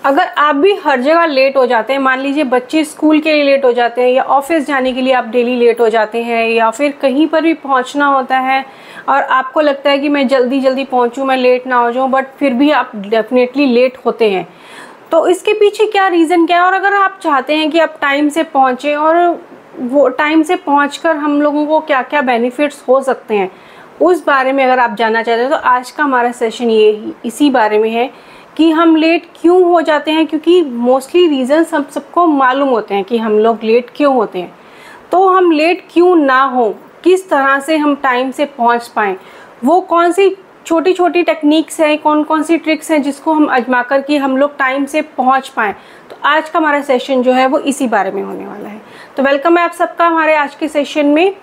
अगर आप भी हर जगह लेट हो जाते हैं, मान लीजिए बच्चे स्कूल के लिए लेट हो जाते हैं या ऑफिस जाने के लिए आप डेली लेट हो जाते हैं या फिर कहीं पर भी पहुंचना होता है और आपको लगता है कि मैं जल्दी जल्दी पहुंचूं, मैं लेट ना हो जाऊं, बट फिर भी आप डेफिनेटली लेट होते हैं, तो इसके पीछे क्या रीज़न क्या है? और अगर आप चाहते हैं कि आप टाइम से पहुँचें और वो टाइम से पहुँचकर हम लोगों को क्या क्या बेनिफिट्स हो सकते हैं, उस बारे में अगर आप जानना चाहते हैं तो आज का हमारा सेशन ये इसी बारे में है कि हम लेट क्यों हो जाते हैं। क्योंकि मोस्टली रीज़न सबको मालूम होते हैं कि हम लोग लेट क्यों होते हैं, तो हम लेट क्यों ना हो, किस तरह से हम टाइम से पहुंच पाएँ, वो कौन सी छोटी छोटी टेक्निक्स हैं, कौन कौन सी ट्रिक्स हैं जिसको हम आजमा कर कि हम लोग टाइम से पहुंच पाएँ। तो आज का हमारा सेशन जो है वो इसी बारे में होने वाला है। तो वेलकम है आप सबका हमारे आज के सेशन में।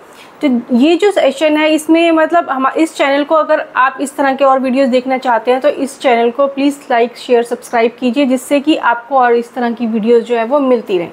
तो ये जो सेशन है इसमें मतलब हम इस चैनल को, अगर आप इस तरह के और वीडियोस देखना चाहते हैं तो इस चैनल को प्लीज़ लाइक शेयर सब्सक्राइब कीजिए, जिससे कि आपको और इस तरह की वीडियोस जो है वो मिलती रहें।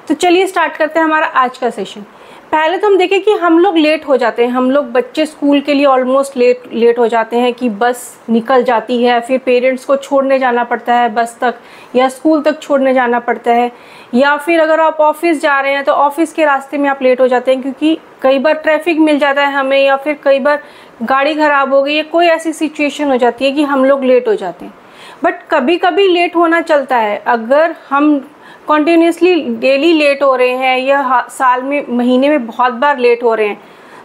तो चलिए स्टार्ट करते हैं हमारा आज का सेशन। पहले तो हम देखें कि हम लोग लेट हो जाते हैं, हम लोग बच्चे स्कूल के लिए ऑलमोस्ट लेट हो जाते हैं कि बस निकल जाती है, फिर पेरेंट्स को छोड़ने जाना पड़ता है बस तक या स्कूल तक छोड़ने जाना पड़ता है, या फिर अगर आप ऑफिस जा रहे हैं तो ऑफिस के रास्ते में आप लेट हो जाते हैं क्योंकि कई बार ट्रैफिक मिल जाता है हमें, या फिर कई बार गाड़ी ख़राब हो गई या कोई ऐसी सिचुएशन हो जाती है कि हम लोग लेट हो जाते हैं। बट कभी कभी लेट होना चलता है। अगर हम कॉन्टीन्यूसली डेली लेट हो रहे हैं या साल में महीने में बहुत बार लेट हो रहे हैं,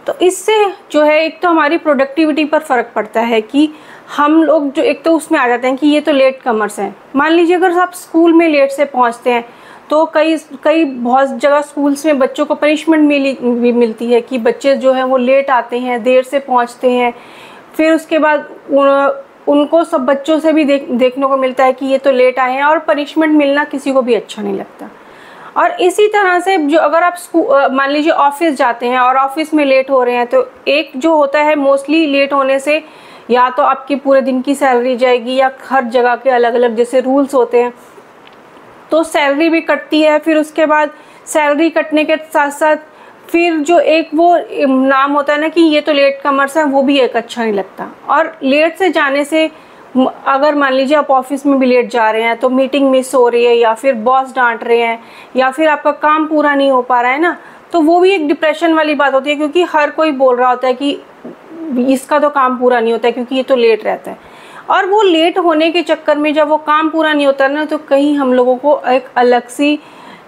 तो इससे जो है एक तो हमारी प्रोडक्टिविटी पर फ़र्क पड़ता है कि हम लोग जो एक तो उसमें आ जाते हैं कि ये तो लेट कमर्स हैं। मान लीजिए अगर आप स्कूल में लेट से पहुंचते हैं तो कई बहुत जगह स्कूल्स में बच्चों को पनिशमेंट भी मिलती है कि बच्चे जो हैं वो लेट आते हैं, देर से पहुंचते हैं, फिर उसके बाद उनको सब बच्चों से भी देखने को मिलता है कि ये तो लेट आए हैं, और पनिशमेंट मिलना किसी को भी अच्छा नहीं लगता। और इसी तरह से जो अगर आप मान लीजिए ऑफिस जाते हैं और ऑफिस में लेट हो रहे हैं, तो एक जो होता है मोस्टली लेट होने से या तो आपकी पूरे दिन की सैलरी जाएगी, या हर जगह के अलग अलग जैसे रूल्स होते हैं तो सैलरी भी कटती है। फिर उसके बाद सैलरी कटने के साथ साथ फिर जो एक वो नाम होता है ना कि ये तो लेट कमर्स है, वो भी एक अच्छा नहीं लगता। और लेट से जाने से अगर मान लीजिए आप ऑफिस में भी लेट जा रहे हैं तो मीटिंग मिस हो रही है, या फिर बॉस डांट रहे हैं, या फिर आपका काम पूरा नहीं हो पा रहा है ना, तो वो भी एक डिप्रेशन वाली बात होती है, क्योंकि हर कोई बोल रहा होता है कि इसका तो काम पूरा नहीं होता है क्योंकि ये तो लेट रहता है। और वो लेट होने के चक्कर में जब वो काम पूरा नहीं होता ना, तो कहीं हम लोगों को एक अलग सी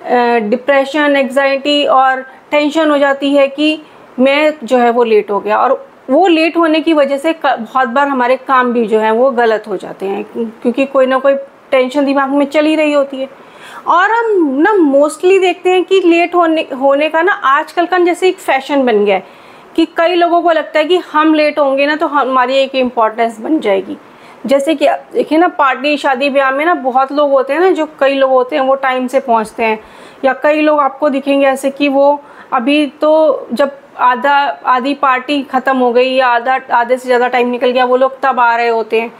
डिप्रेशन, एग्जाइटी और टेंशन हो जाती है कि मैं जो है वो लेट हो गया। और वो लेट होने की वजह से बहुत बार हमारे काम भी जो है वो गलत हो जाते हैं, क्योंकि कोई ना कोई टेंशन दिमाग में चल ही रही होती है। और हम ना मोस्टली देखते हैं कि लेट होने का ना आजकल का जैसे एक फैशन बन गया है कि कई लोगों को लगता है कि हम लेट होंगे ना तो हमारी एक इम्पोर्टेंस बन जाएगी। जैसे कि देखिए ना, पार्टी शादी ब्याह में ना बहुत लोग होते हैं ना, जो कई लोग होते हैं वो टाइम से पहुंचते हैं, या कई लोग आपको दिखेंगे ऐसे कि वो अभी तो जब आधी पार्टी ख़त्म हो गई या आधे से ज़्यादा टाइम निकल गया, वो लोग तब आ रहे होते हैं।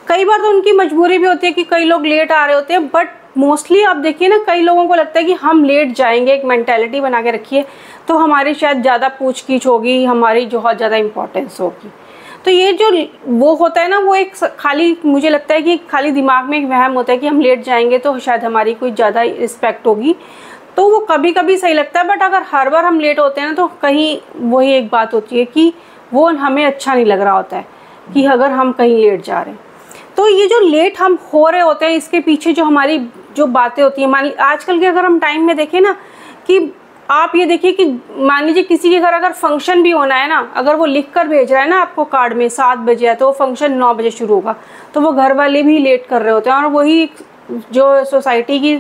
कई बार तो उनकी मजबूरी भी होती है कि कई लोग लेट आ रहे होते हैं, बट मोस्टली आप देखिए ना कई लोगों को लगता है कि हम लेट जाएंगे, एक मेंटालिटी बना के रखिए तो हमारी शायद ज़्यादा पूछगीछ होगी, हमारी बहुत ज़्यादा इंपॉर्टेंस होगी। तो ये जो वो होता है ना, वो एक खाली, मुझे लगता है कि खाली दिमाग में एक वहम होता है कि हम लेट जाएंगे तो शायद हमारी कोई ज़्यादा रिस्पेक्ट होगी, तो वो कभी कभी सही लगता है। बट अगर हर बार हम लेट होते हैं ना, तो कहीं वही एक बात होती है कि वो हमें अच्छा नहीं लग रहा होता है कि अगर हम कहीं लेट जा रहे हैं। तो ये जो लेट हम हो रहे होते हैं, इसके पीछे जो हमारी जो बातें होती हैं, मान लीजिए आजकल के अगर हम टाइम में देखें ना, कि आप ये देखिए कि मान लीजिए किसी के घर अगर फंक्शन भी होना है ना, अगर वो लिख कर भेज रहा है ना आपको कार्ड में 7 बजे है, तो वो फंक्शन 9 बजे शुरू होगा, तो वो घर वाले भी लेट कर रहे होते हैं। और वही जो सोसाइटी की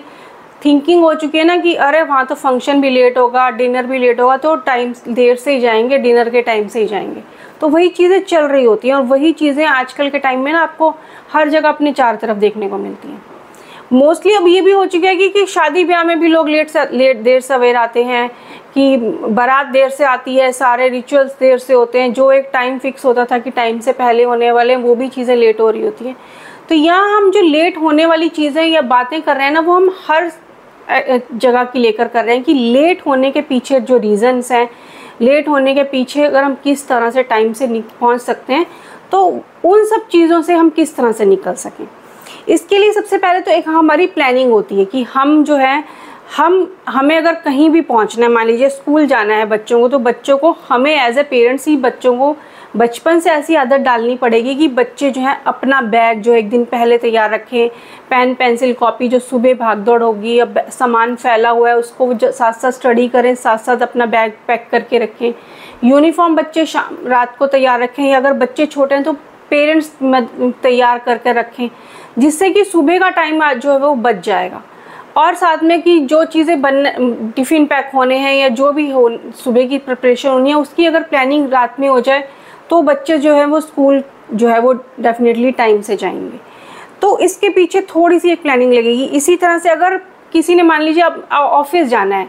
थिंकिंग हो चुकी है ना कि अरे वहाँ तो फंक्शन भी लेट होगा, डिनर भी लेट होगा, तो टाइम देर से ही जाएंगे, डिनर के टाइम से ही जाएंगे। तो वही चीज़ें चल रही होती हैं, और वही चीज़ें आजकल के टाइम में ना आपको हर जगह अपने चारों तरफ देखने को मिलती हैं। मोस्टली अब ये भी हो चुका है कि शादी ब्याह में भी लोग देर सवेर आते हैं, कि बारात देर से आती है, सारे रिचुअल्स देर से होते हैं, जो एक टाइम फिक्स होता था कि टाइम से पहले होने वाले हैं, वो भी चीज़ें लेट हो रही होती हैं। तो यहाँ हम जो लेट होने वाली चीज़ें या बातें कर रहे हैं ना, वो हम हर जगह की लेकर कर रहे हैं कि लेट होने के पीछे जो रीज़न्स हैं, लेट होने के पीछे अगर हम किस तरह से टाइम से पहुँच सकते हैं, तो उन सब चीज़ों से हम किस तरह से निकल सकें। इसके लिए सबसे पहले तो एक हमारी प्लानिंग होती है कि हम जो है हमें अगर कहीं भी पहुंचना है, मान लीजिए स्कूल जाना है बच्चों को, तो बच्चों को हमें एज ए पेरेंट्स ही बच्चों को बचपन से ऐसी आदत डालनी पड़ेगी कि बच्चे जो है अपना बैग जो एक दिन पहले तैयार रखें, पेन पेंसिल कॉपी, जो सुबह भाग दौड़ होगी, अब सामान फैला हुआ है उसको साथ साथ स्टडी करें, साथ साथ अपना बैग पैक करके रखें। यूनिफॉर्म बच्चे रात को तैयार रखें, या अगर बच्चे छोटे हैं तो पेरेंट्स तैयार करके रखें, जिससे कि सुबह का टाइम आज जो है वो बच जाएगा। और साथ में कि जो चीज़ें टिफ़िन पैक होने हैं या जो भी हो सुबह की प्रिपरेशन होनी है, उसकी अगर प्लानिंग रात में हो जाए तो बच्चे जो है वो स्कूल जो है वो डेफिनेटली टाइम से जाएंगे। तो इसके पीछे थोड़ी सी एक प्लानिंग लगेगी। इसी तरह से अगर किसी ने मान लीजिए अब ऑफिस जाना है,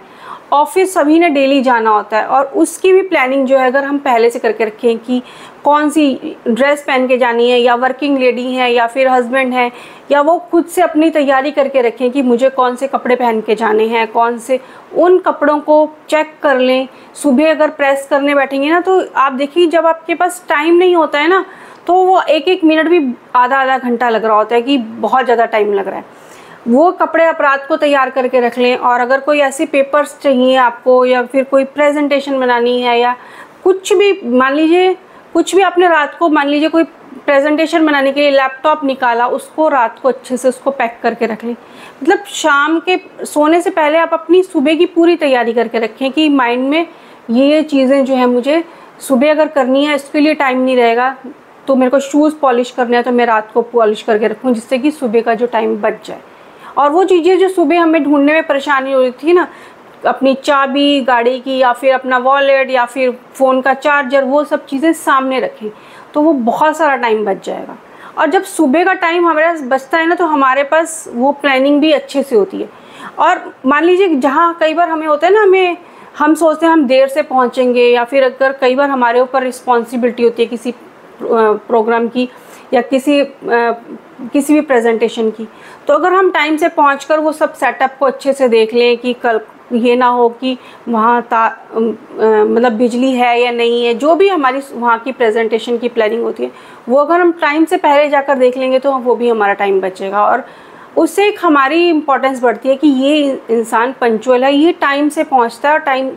ऑफिस सभी ने डेली जाना होता है, और उसकी भी प्लानिंग जो है अगर हम पहले से करके रखें कि कौन सी ड्रेस पहन के जानी है, या वर्किंग लेडी है या फिर हस्बैंड है, या वो खुद से अपनी तैयारी करके रखें कि मुझे कौन से कपड़े पहन के जाने हैं, कौन से, उन कपड़ों को चेक कर लें। सुबह अगर प्रेस करने बैठेंगे ना तो आप देखिए जब आपके पास टाइम नहीं होता है ना, तो वो एक एक मिनट भी आधा घंटा लग रहा होता है कि बहुत ज़्यादा टाइम लग रहा है। वो कपड़े आप रात को तैयार करके रख लें। और अगर कोई ऐसे पेपर्स चाहिए आपको, या फिर कोई प्रेजेंटेशन बनानी है, या कुछ भी मान लीजिए, कुछ भी आपने रात को, मान लीजिए कोई प्रेजेंटेशन बनाने के लिए लैपटॉप निकाला, उसको रात को अच्छे से उसको पैक करके रख लें। मतलब शाम के सोने से पहले आप अपनी सुबह की पूरी तैयारी करके रखें कि माइंड में ये चीज़ें जो है मुझे सुबह अगर करनी है, इसके लिए टाइम नहीं रहेगा, तो मेरे को शूज़ पॉलिश करना है तो मैं रात को पॉलिश करके रखूँ, जिससे कि सुबह का जो टाइम बच जाए। और वो चीज़ें जो सुबह हमें ढूंढने में परेशानी हो रही थी ना, अपनी चाबी गाड़ी की, या फिर अपना वॉलेट, या फिर फ़ोन का चार्जर, वो सब चीज़ें सामने रखें, तो वो बहुत सारा टाइम बच जाएगा। और जब सुबह का टाइम हमारे पास बचता है ना, तो हमारे पास वो प्लानिंग भी अच्छे से होती है। और मान लीजिए जहाँ कई बार हमें होता है ना, हम सोचते हैं हम देर से पहुँचेंगे, या फिर अगर कई बार हमारे ऊपर रिस्पॉन्सिबिलिटी होती है किसी प्रोग्राम की या किसी भी प्रेजेंटेशन की, तो अगर हम टाइम से पहुंचकर वो सब सेटअप को अच्छे से देख लें कि कल ये ना हो कि वहाँ मतलब बिजली है या नहीं है, जो भी हमारी वहाँ की प्रेजेंटेशन की प्लानिंग होती है, वो अगर हम टाइम से पहले जाकर देख लेंगे तो वो भी हमारा टाइम बचेगा। और उससे एक हमारी इम्पोर्टेंस बढ़ती है कि ये इंसान पंक्चुअल है, ये टाइम से पहुँचता है और टाइम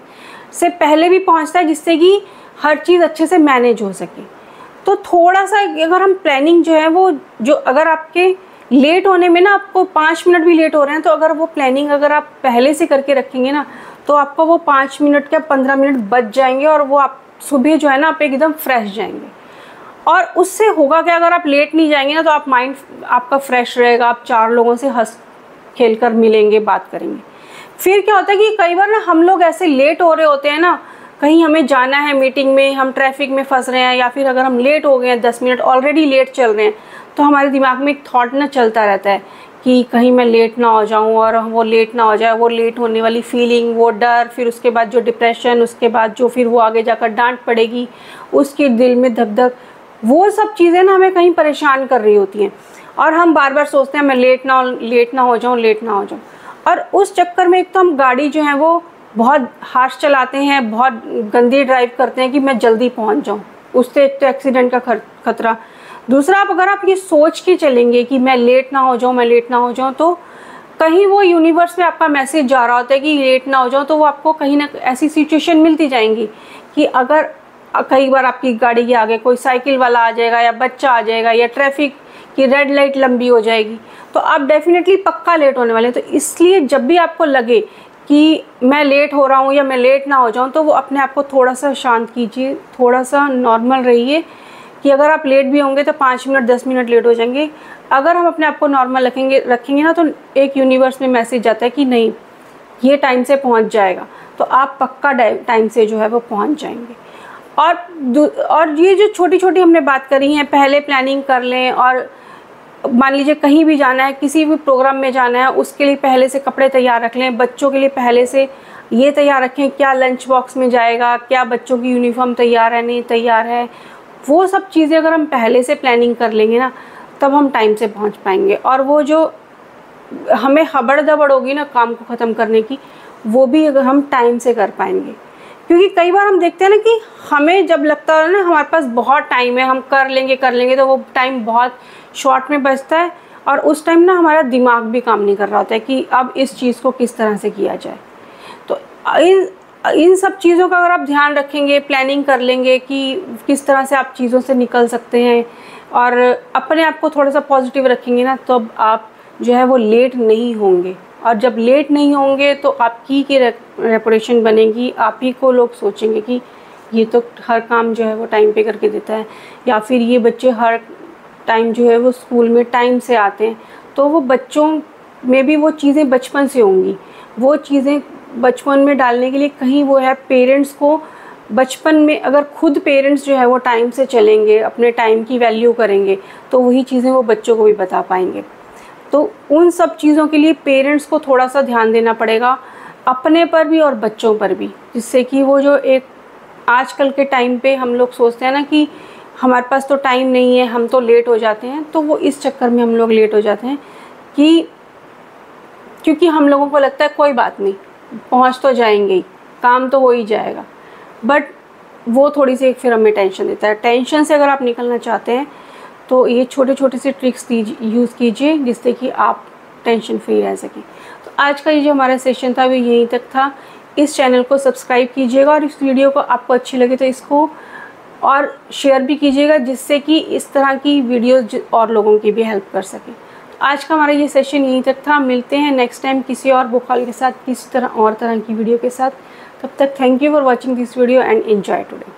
से पहले भी पहुँचता है, जिससे कि हर चीज़ अच्छे से मैनेज हो सके। तो थोड़ा सा अगर हम प्लानिंग जो है वो, जो अगर आपके लेट होने में ना आपको 5 मिनट भी लेट हो रहे हैं, तो अगर वो प्लानिंग अगर आप पहले से करके रखेंगे ना, तो आपका वो 5 मिनट का 15 मिनट बच जाएंगे, और वो आप सुबह जो है ना आप एकदम फ्रेश जाएंगे। और उससे होगा कि अगर आप लेट नहीं जाएंगे ना, तो आप माइंड आपका फ्रेश रहेगा, आप 4 लोगों से हंस खेल कर मिलेंगे, बात करेंगे। फिर क्या होता है कि कई बार ना हम लोग ऐसे लेट हो रहे होते हैं ना, कहीं हमें जाना है मीटिंग में, हम ट्रैफिक में फंस रहे हैं, या फिर अगर हम लेट हो गए हैं 10 मिनट ऑलरेडी लेट चल रहे हैं, तो हमारे दिमाग में एक थॉट ना चलता रहता है कि कहीं मैं लेट ना हो जाऊं, और वो लेट ना हो जाए, वो लेट होने वाली फीलिंग, वो डर, फिर उसके बाद जो डिप्रेशन, उसके बाद जो फिर वो आगे जाकर डांट पड़ेगी, उसके दिल में धक धक, वो सब चीज़ें ना हमें कहीं परेशान कर रही होती हैं। और हम बार बार सोचते हैं मैं लेट ना हो जाऊँ। और उस चक्कर में एक तो हम गाड़ी जो है वो बहुत हार्श चलाते हैं, बहुत गंदी ड्राइव करते हैं कि मैं जल्दी पहुंच जाऊं, उससे एक तो एक्सीडेंट का खतरा। दूसरा, अगर आप ये सोच के चलेंगे कि मैं लेट ना हो जाऊं, तो कहीं वो यूनिवर्स में आपका मैसेज जा रहा होता है कि लेट ना हो जाओ, तो वो आपको कहीं ना ऐसी सिचुएशन मिलती जाएंगी कि अगर कई बार आपकी गाड़ी के आगे कोई साइकिल वाला आ जाएगा, या बच्चा आ जाएगा, या ट्रैफिक की रेड लाइट लंबी हो जाएगी, तो आप डेफिनेटली पक्का लेट होने वाले हैं। तो इसलिए जब भी आपको लगे कि मैं लेट हो रहा हूँ या मैं लेट ना हो जाऊँ, तो वो अपने आप को थोड़ा सा शांत कीजिए, थोड़ा सा नॉर्मल रहिए कि अगर आप लेट भी होंगे तो 5 मिनट 10 मिनट लेट हो जाएंगे। अगर हम अपने आप को नॉर्मल रखेंगे ना, तो एक यूनिवर्स में मैसेज जाता है कि नहीं, ये टाइम से पहुँच जाएगा, तो आप पक्का टाइम से जो है वो पहुँच जाएंगे। और ये जो छोटी छोटी हमने बात करी हैं, पहले प्लानिंग कर लें। और मान लीजिए कहीं भी जाना है, किसी भी प्रोग्राम में जाना है, उसके लिए पहले से कपड़े तैयार रख लें। बच्चों के लिए पहले से ये तैयार रखें क्या लंच बॉक्स में जाएगा, क्या बच्चों की यूनिफॉर्म तैयार है नहीं तैयार है, वो सब चीज़ें अगर हम पहले से प्लानिंग कर लेंगे ना, तब हम टाइम से पहुंच पाएंगे। और वो जो हमें हबड़ दबड़ होगी ना काम को ख़त्म करने की, वो भी अगर हम टाइम से कर पाएंगे। क्योंकि कई बार हम देखते हैं ना कि हमें जब लगता है ना हमारे पास बहुत टाइम है, हम कर लेंगे, तो वो टाइम बहुत शॉर्ट में बचता है, और उस टाइम ना हमारा दिमाग भी काम नहीं कर रहा होता है कि अब इस चीज़ को किस तरह से किया जाए। तो इन सब चीज़ों का अगर आप ध्यान रखेंगे, प्लानिंग कर लेंगे कि किस तरह से आप चीज़ों से निकल सकते हैं और अपने आप को थोड़ा सा पॉजिटिव रखेंगे ना, तो अब आप जो है वो लेट नहीं होंगे। और जब लेट नहीं होंगे तो आपकी की रेपुटेशन बनेगी, आप ही को लोग सोचेंगे कि ये तो हर काम जो है वो टाइम पे करके देता है, या फिर ये बच्चे हर टाइम जो है वो स्कूल में टाइम से आते हैं। तो वो बच्चों में भी वो चीज़ें बचपन से होंगी, वो चीज़ें बचपन में डालने के लिए कहीं वो है पेरेंट्स को बचपन में, अगर खुद पेरेंट्स जो है वो टाइम से चलेंगे, अपने टाइम की वैल्यू करेंगे, तो वही चीज़ें वो बच्चों को भी बता पाएंगे। तो उन सब चीज़ों के लिए पेरेंट्स को थोड़ा सा ध्यान देना पड़ेगा, अपने पर भी और बच्चों पर भी, जिससे कि वो जो एक आजकल के टाइम पे हम लोग सोचते हैं ना कि हमारे पास तो टाइम नहीं है, हम तो लेट हो जाते हैं, तो वो इस चक्कर में हम लोग लेट हो जाते हैं कि क्योंकि हम लोगों को लगता है कोई बात नहीं, पहुंच तो जाएंगे ही, काम तो हो ही जाएगा। बट वो थोड़ी सी फिर हमें टेंशन देता है। टेंशन से अगर आप निकलना चाहते हैं तो ये छोटे छोटे से ट्रिक्स यूज़ कीजिए जिससे कि आप टेंशन फ्री रह सकें। तो आज का ये जो हमारा सेशन था वो यहीं तक था। इस चैनल को सब्सक्राइब कीजिएगा और इस वीडियो को आपको अच्छी लगे तो इसको और शेयर भी कीजिएगा, जिससे कि इस तरह की वीडियोस और लोगों की भी हेल्प कर सके। तो आज का हमारा ये सेशन यहीं तक था। मिलते हैं नेक्स्ट टाइम किसी और बुक हॉल के साथ, किसी तरह की वीडियो के साथ। तब तक thank you for watching this video and enjoy today.